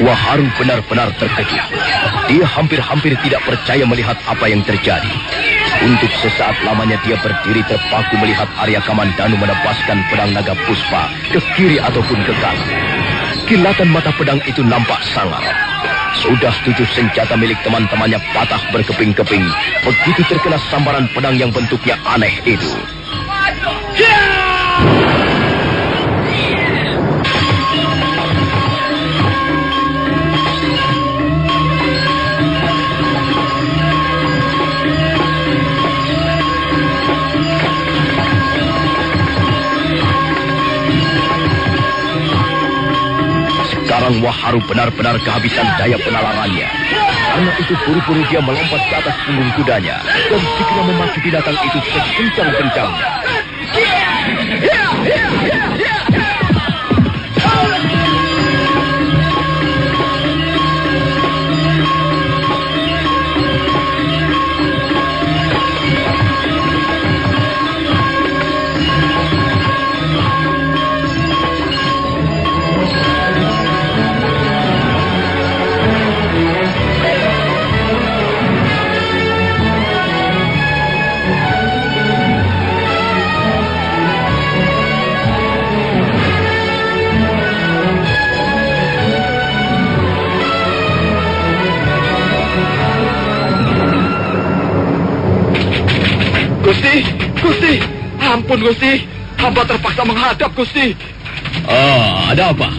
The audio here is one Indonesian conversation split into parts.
Waharu benar-benar terkejut. Dia hampir-hampir tidak percaya melihat apa yang terjadi. Untuk sesaat lamanya dia berdiri terpaku melihat Arya Kamandanu menebaskan pedang naga puspa ke kiri ataupun ke kanan. Kilatan mata pedang itu nampak sangar. Sudah 7 senjata milik teman-temannya patah berkeping-keping begitu terkena sambaran pedang yang bentuknya aneh itu. Sekarang Waharu benar-benar kehabisan daya penalarannya. Karena itu buru-buru dia melompat ke atas punggung kudanya dan segera memacu binatang itu sekencang-kencangnya. Gusti, ampun Gusti, hamba terpaksa menghadap Gusti. Ada apa?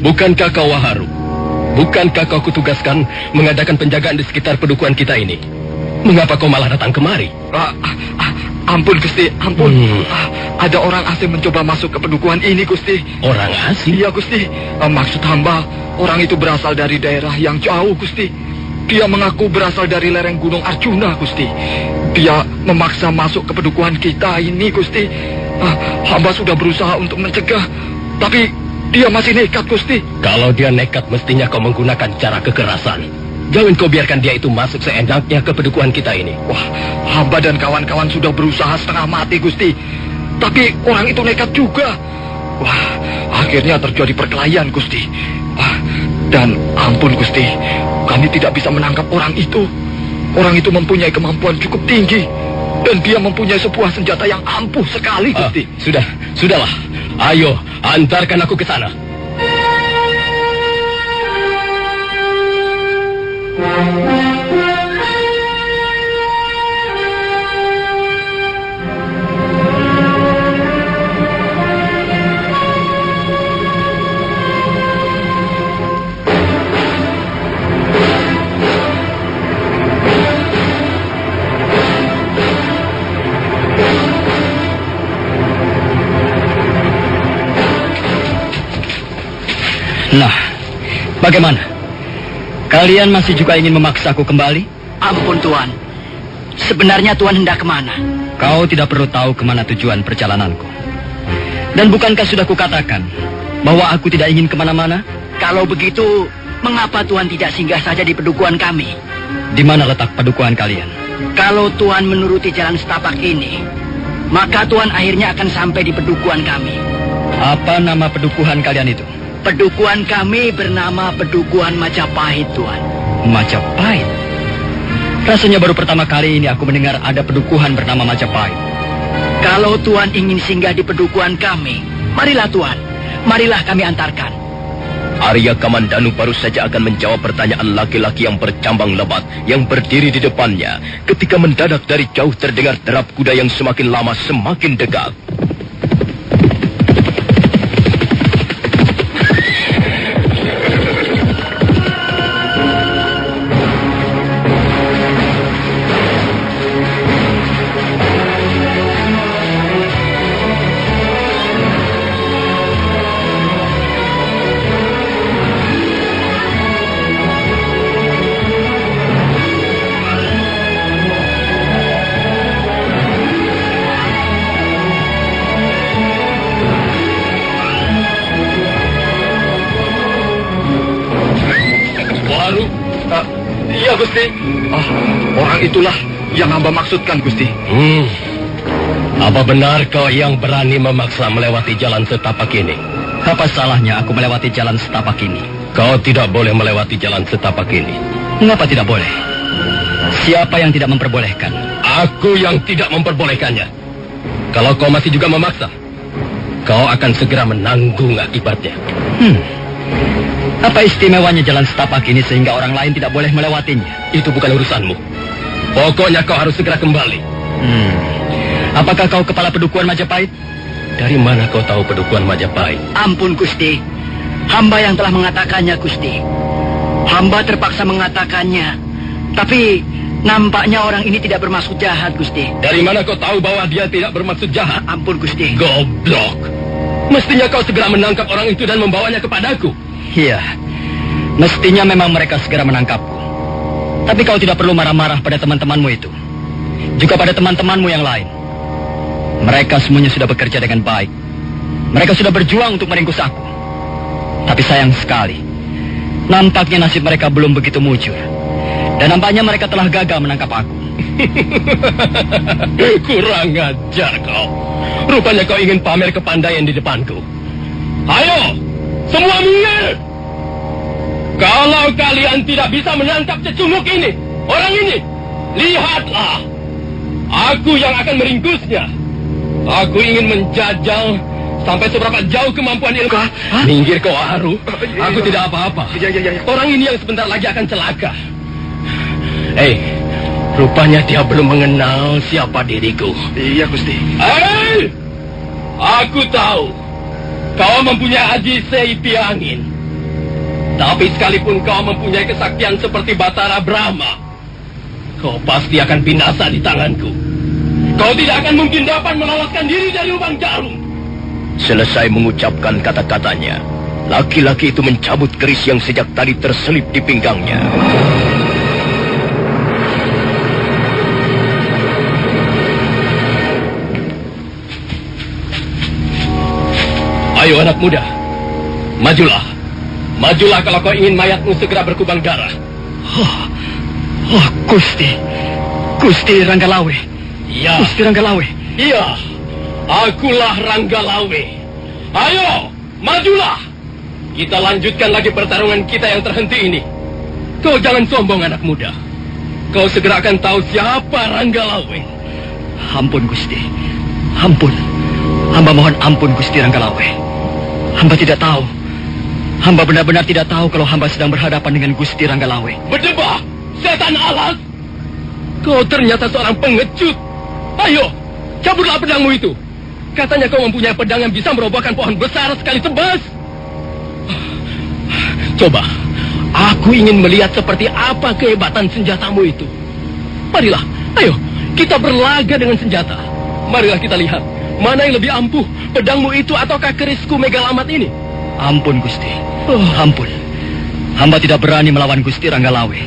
Bukankah kau Waharu? Bukankah kau kutugaskan mengadakan penjagaan di sekitar pedukuhan kita ini? Mengapa kau malah datang kemari? Ampun Gusti, ampun. Ada orang asing mencoba masuk ke pedukuhan ini Gusti. Orang asing? Iya Gusti, maksud hamba, orang itu berasal dari daerah yang jauh Gusti. Dia mengaku berasal dari lereng Gunung Arjuna, Gusti. Dia memaksa masuk ke pedukuhan kita ini, Gusti. Hamba sudah berusaha untuk mencegah, tapi dia masih nekat, Gusti. Kalau dia nekat, mestinya kau menggunakan cara kekerasan. Jangan kau biarkan dia itu masuk seenaknya ke pedukuhan kita ini. Wah, hamba dan kawan-kawan sudah berusaha setengah mati, Gusti. Tapi orang itu nekat juga. Wah, akhirnya terjadi perkelahian, Gusti. Dan ampun, Gusti. Kami tidak bisa menangkap orang itu. Orang itu mempunyai kemampuan cukup tinggi. Dan dia mempunyai sebuah senjata yang ampuh sekali, Gusti. Sudahlah. Ayo, antarkan aku ke sana. Nah, bagaimana? Kalian masih juga ingin memaksaku kembali? Ampun Tuan, sebenarnya Tuan hendak kemana? Kau tidak perlu tahu kemana tujuan perjalananku. Dan bukankah sudah kukatakan bahwa aku tidak ingin kemana-mana? Kalau begitu, mengapa Tuan tidak singgah saja di pedukuhan kami? Di mana letak pedukuhan kalian? Kalau Tuan menuruti jalan setapak ini, maka Tuan akhirnya akan sampai di pedukuhan kami. Apa nama pedukuhan kalian itu? Pedukuhan kami bernama Pedukuhan Majapahit, Tuan. Majapahit? Rasanya baru pertama kali ini aku mendengar ada pedukuhan bernama Majapahit. Kalau Tuan ingin singgah di pedukuhan kami, marilah Tuan. Marilah kami antarkan. Arya Kamandanu baru saja akan menjawab pertanyaan laki-laki yang bercambang lebat yang berdiri di depannya ketika mendadak dari jauh terdengar derap kuda yang semakin lama semakin dekat. Iya, Gusti. Orang itulah yang hamba maksudkan, Gusti. Apa benar kau yang berani memaksa melewati jalan setapak ini? Apa salahnya aku melewati jalan setapak ini? Kau tidak boleh melewati jalan setapak ini. Mengapa tidak boleh? Siapa yang tidak memperbolehkan? Aku yang tidak memperbolehkannya. Kalau kau masih juga memaksa, kau akan segera menanggung akibatnya. Apa istimewanya jalan setapak ini sehingga orang lain tidak boleh melewatinya? Itu bukan urusanmu. Pokoknya kau harus segera kembali. Apakah kau kepala Pedukuhan Majapahit? Dari mana kau tahu Pedukuhan Majapahit? Ampun, Gusti. Hamba yang telah mengatakannya, Gusti. Hamba terpaksa mengatakannya. Tapi nampaknya orang ini tidak bermaksud jahat, Gusti. Dari mana kau tahu bahwa dia tidak bermaksud jahat? Ampun, Gusti. Goblok. Mestinya kau segera menangkap orang itu dan membawanya kepadaku. Iya. Mestinya memang mereka segera menangkapku. Tapi kau tidak perlu marah-marah pada teman-temanmu itu. Juga pada teman-temanmu yang lain. Mereka semuanya sudah bekerja dengan baik. Mereka sudah berjuang untuk meringkus aku. Tapi sayang sekali, nampaknya nasib mereka belum begitu mujur. Dan nampaknya mereka telah gagal menangkap aku. Kurang ajar kau. Rupanya kau ingin pamer kepandaian di depanku. Ayo, semua minggir. Kalau kalian tidak bisa menangkap cecunguk ini, orang ini, lihatlah. Aku yang akan meringkusnya. Aku ingin menjajal sampai seberapa jauh kemampuan ilmu. Minggir kau, Haru. Aku tidak apa-apa. Orang ini yang sebentar lagi akan celaka. Hei, rupanya dia belum mengenal siapa diriku. Iya, Gusti. Hei, aku tahu kau mempunyai aji seipi angin. Tapi sekalipun kau mempunyai kesaktian seperti Batara Brahma, kau pasti akan binasa di tanganku. Kau tidak akan mungkin dapat meloloskan diri dari lubang jarum. Selesai mengucapkan kata-katanya, laki-laki itu mencabut keris yang sejak tadi terselip di pinggangnya. Ayo anak muda, majulah. Majulah kalau kau ingin mayatmu segera berkubang darah. Gusti. Gusti Ranggalawe. Iya. Gusti Ranggalawe. Iya, akulah Ranggalawe. Ayo, majulah. Kita lanjutkan lagi pertarungan kita yang terhenti ini. Kau jangan sombong anak muda. Kau segera akan tahu siapa Ranggalawe. Ampun, Gusti. Ampun. Hamba mohon ampun, Gusti Ranggalawe. Hamba tidak tahu. Hamba benar-benar tidak tahu kalau hamba sedang berhadapan dengan Gusti Ranggalawe. Berdebah, setan alas. Kau ternyata seorang pengecut. Ayo, cabutlah pedangmu itu. Katanya kau mempunyai pedang yang bisa merobohkan pohon besar sekali tebas. Coba, aku ingin melihat seperti apa kehebatan senjatamu itu. Marilah, ayo, kita berlaga dengan senjata. Marilah kita lihat, mana yang lebih ampuh, pedangmu itu ataukah kerisku Megalamat ini? Ampun, Gusti. Ampun. Hamba tidak berani melawan Gusti Ranggalawe.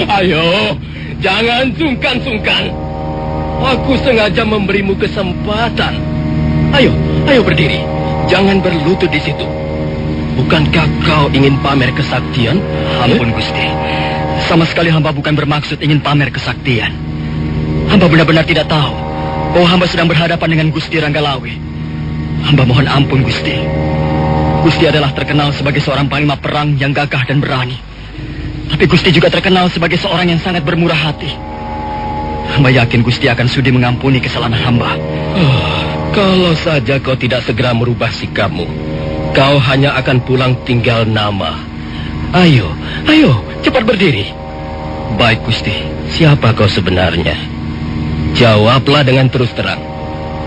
Ayo, jangan sungkan-sungkan. Aku sengaja memberimu kesempatan. Ayo, ayo berdiri. Jangan berlutut di situ. Bukankah kau ingin pamer kesaktian? Ampun, Gusti. Sama sekali hamba bukan bermaksud ingin pamer kesaktian. Hamba benar-benar tidak tahu bahwa hamba sedang berhadapan dengan Gusti Ranggalawe. Hamba mohon ampun, Gusti. Gusti adalah terkenal sebagai seorang panglima perang yang gagah dan berani. Tapi Gusti juga terkenal sebagai seorang yang sangat bermurah hati. Hamba yakin Gusti akan sudi mengampuni kesalahan hamba. Kalau saja kau tidak segera merubah sikapmu, kau hanya akan pulang tinggal nama. Ayo, ayo, cepat berdiri. Baik, Gusti. Siapa kau sebenarnya? Jawablah dengan terus terang.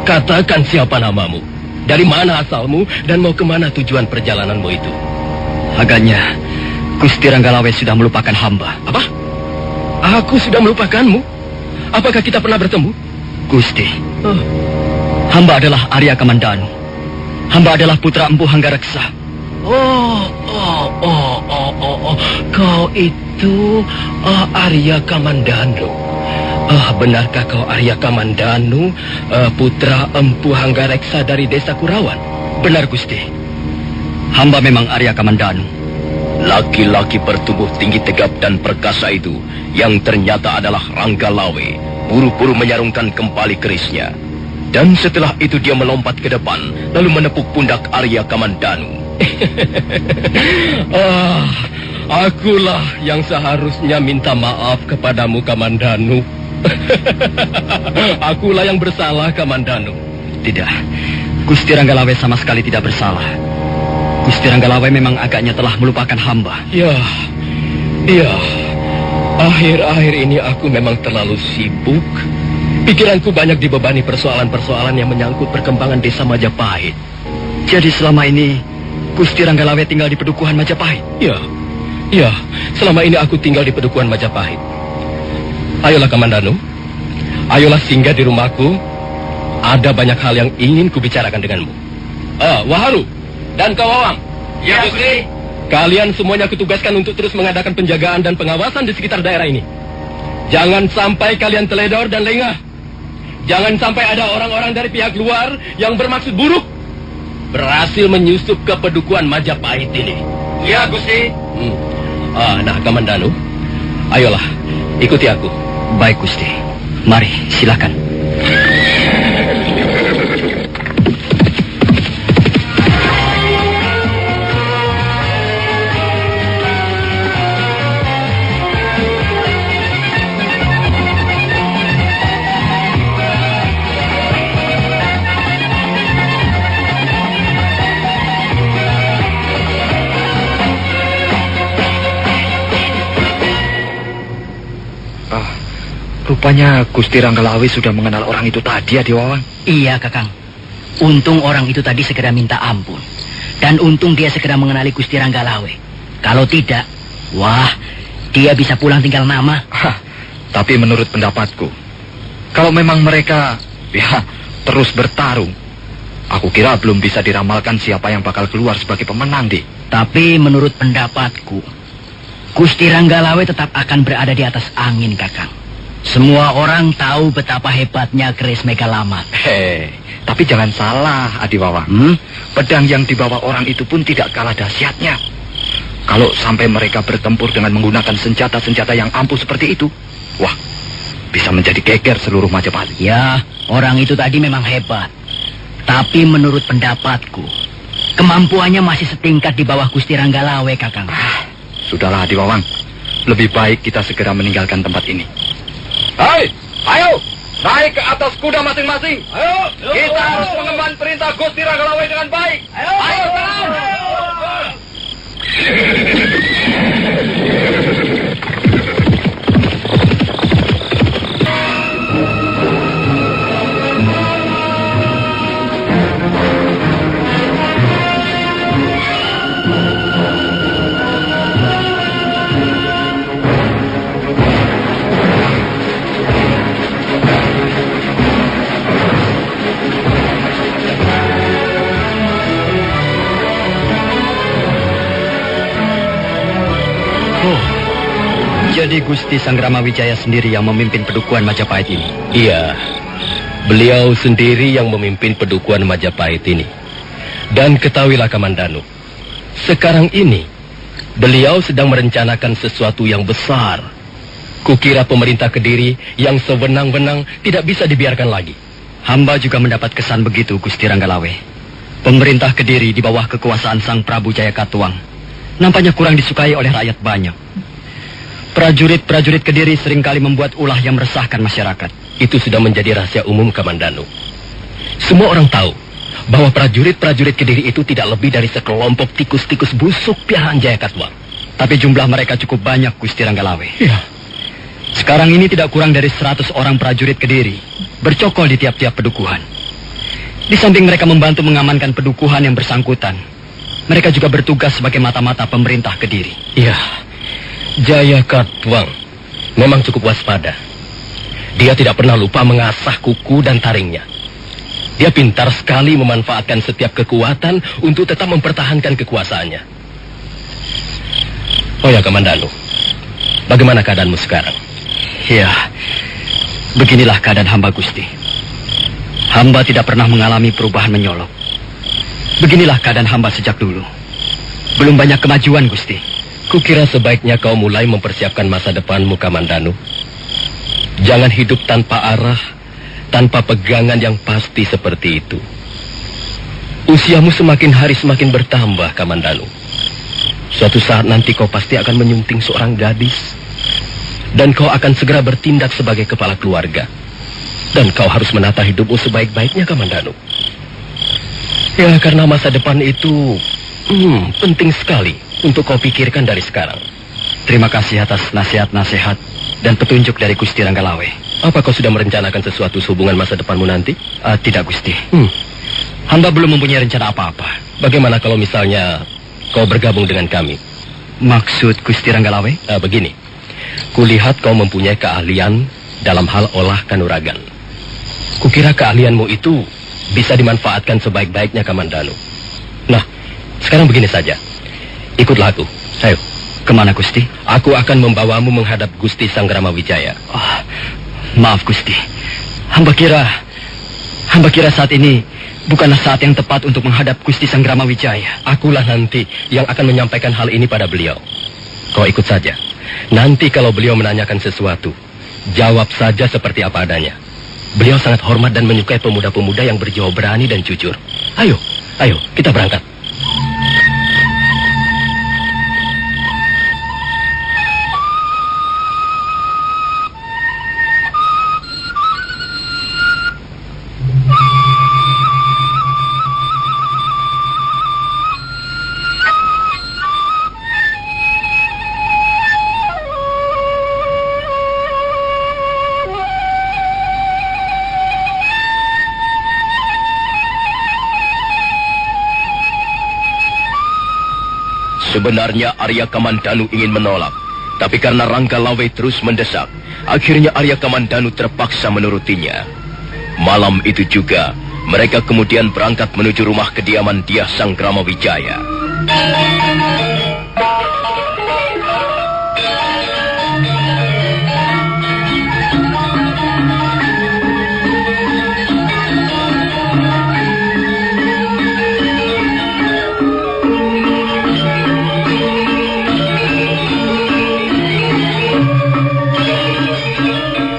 Katakan siapa namamu, dari mana asalmu, dan mau kemana tujuan perjalananmu itu. Agaknya Gusti Ranggalawe sudah melupakan hamba. Apa? Aku sudah melupakanmu? Apakah kita pernah bertemu? Gusti, hamba adalah Arya Kamandanu. Hamba adalah putra Empu Hanggareksa. Kau itu Arya Kamandanu. Benarkah kau Arya Kamandanu, putra Empu Hanggareksa dari desa Kurawan? Benar, Gusti. Hamba memang Arya Kamandanu. Laki-laki bertubuh tinggi tegap dan perkasa itu, yang ternyata adalah Ranggalawe, buru-buru menyarungkan kembali kerisnya. Dan setelah itu dia melompat ke depan, lalu menepuk pundak Arya Kamandanu. Akulah yang seharusnya minta maaf kepadamu, Kamandanu. Akulah yang bersalah, Kamandanu. Tidak, Gusti Ranggalawe sama sekali tidak bersalah. Gusti Ranggalawe memang agaknya telah melupakan hamba. Ya. Akhir-akhir ini aku memang terlalu sibuk. Pikiranku banyak dibebani persoalan-persoalan yang menyangkut perkembangan desa Majapahit. Jadi selama ini Gusti Ranggalawe tinggal di Pedukuhan Majapahit? Ya, selama ini aku tinggal di Pedukuhan Majapahit. Ayolah Kamandanu, ayolah singgah di rumahku. Ada banyak hal yang ingin kubicarakan denganmu. Waharu dan Kawawang. Ya, Gusti. Kalian semuanya kutugaskan untuk terus mengadakan penjagaan dan pengawasan di sekitar daerah ini. Jangan sampai kalian teledor dan lengah. Jangan sampai ada orang-orang dari pihak luar yang bermaksud buruk berhasil menyusup ke Pedukuhan Majapahit ini. Ya, Gusti. Nah, Kamandanu, ayolah, ikuti aku. Baik, Gusti. Mari, silakan. Rupanya Gusti Ranggalawe sudah mengenal orang itu tadi, Adiwawang. Iya, Kakang. Untung orang itu tadi segera minta ampun. Dan untung dia segera mengenali Gusti Ranggalawe. Kalau tidak, wah, dia bisa pulang tinggal nama. Tapi menurut pendapatku, kalau memang mereka terus bertarung, aku kira belum bisa diramalkan siapa yang bakal keluar sebagai pemenang, Di. Tapi menurut pendapatku, Gusti Ranggalawe tetap akan berada di atas angin, Kakang. Semua orang tahu betapa hebatnya keris Megalamat. Tapi jangan salah, Adiwawang. Pedang yang dibawa orang itu pun tidak kalah dahsyatnya. Kalau sampai mereka bertempur dengan menggunakan senjata-senjata yang ampuh seperti itu, wah, bisa menjadi geger seluruh Majapahit. Ya, orang itu tadi memang hebat. Tapi menurut pendapatku, kemampuannya masih setingkat di bawah Gusti Ranggalawe, Kakang. Sudahlah, Adiwawang. Lebih baik kita segera meninggalkan tempat ini. Hai, ayo, naik ke atas kuda masing-masing. Ayo, kita harus mengemban perintah Gusti Ranggalawe dengan baik. Ayo, jalan. Jadi Gusti Sanggramawijaya sendiri yang memimpin Pedukuhan Majapahit ini? Iya, beliau sendiri yang memimpin Pedukuhan Majapahit ini. Dan ketahuilah Kamandanu, sekarang ini beliau sedang merencanakan sesuatu yang besar. Kukira pemerintah Kediri yang sewenang-wenang tidak bisa dibiarkan lagi. Hamba juga mendapat kesan begitu, Gusti Ranggalawe. Pemerintah Kediri di bawah kekuasaan Sang Prabu Jayakatwang nampaknya kurang disukai oleh rakyat banyak. Prajurit-prajurit Kediri seringkali membuat ulah yang meresahkan masyarakat. Itu sudah menjadi rahasia umum, Kamandanu. Semua orang tahu bahwa prajurit-prajurit Kediri itu tidak lebih dari sekelompok tikus-tikus busuk piaraan Jayakatwang. Tapi jumlah mereka cukup banyak, Gusti Ranggalawe. Ya. Sekarang ini tidak kurang dari 100 orang prajurit Kediri bercokol di tiap-tiap pedukuhan. Di samping mereka membantu mengamankan pedukuhan yang bersangkutan, mereka juga bertugas sebagai mata-mata pemerintah Kediri. Iya. Jayakatwang memang cukup waspada. Dia tidak pernah lupa mengasah kuku dan taringnya. Dia pintar sekali memanfaatkan setiap kekuatan untuk tetap mempertahankan kekuasaannya. Oh ya, Kamandanu, bagaimana keadaanmu sekarang? Ya, beginilah keadaan hamba, Gusti. Hamba tidak pernah mengalami perubahan menyolok. Beginilah keadaan hamba sejak dulu. Belum banyak kemajuan, Gusti. Kukira sebaiknya kau mulai mempersiapkan masa depanmu, Kamandanu. Jangan hidup tanpa arah tanpa pegangan yang pasti seperti itu. Usiamu semakin hari semakin bertambah, Kamandanu. Suatu saat nanti kau pasti akan menyunting seorang gadis. Dan kau akan segera bertindak sebagai kepala keluarga. Dan kau harus menata hidupmu sebaik-baiknya, Kamandanu. Ya, karena masa depan itu penting sekali untuk kau pikirkan dari sekarang. Terima kasih atas nasihat-nasihat dan petunjuk dari Gusti Ranggalawe. Apa kau sudah merencanakan sesuatu hubungan masa depanmu nanti? Tidak, Gusti. Hamba belum mempunyai rencana apa-apa. Bagaimana kalau misalnya kau bergabung dengan kami? Maksud Gusti Ranggalawe? Begini, kulihat kau mempunyai keahlian dalam hal olah kanuragan. Kukira keahlianmu itu bisa dimanfaatkan sebaik-baiknya, Kamandanu. Nah, sekarang begini saja. Ikutlah aku. Ayo. Kemana, Gusti? Aku akan membawamu menghadap Gusti Sanggrama Wijaya. Maaf, Gusti. Hamba kira saat ini bukanlah saat yang tepat untuk menghadap Gusti Sanggrama Wijaya. Akulah nanti yang akan menyampaikan hal ini pada beliau. Kau ikut saja. Nanti kalau beliau menanyakan sesuatu, jawab saja seperti apa adanya. Beliau sangat hormat dan menyukai pemuda-pemuda yang berjiwa berani dan jujur. Ayo, kita berangkat. Sebenarnya Arya Kamandanu ingin menolak, tapi karena Ranggalawe terus mendesak, akhirnya Arya Kamandanu terpaksa menurutinya. Malam itu juga, mereka kemudian berangkat menuju rumah kediaman Dyah Sanggrama Wijaya.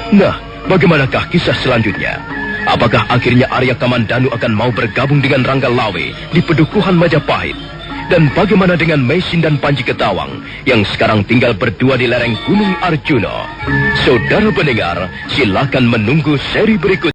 Nah, bagaimanakah kisah selanjutnya? Apakah akhirnya Arya Kamandanu akan mau bergabung dengan Ranggalawe di Pedukuhan Majapahit? Dan bagaimana dengan Maisin dan Panji Ketawang yang sekarang tinggal berdua di lereng Gunung Arjuna? Saudara pendengar, silakan menunggu seri berikutnya.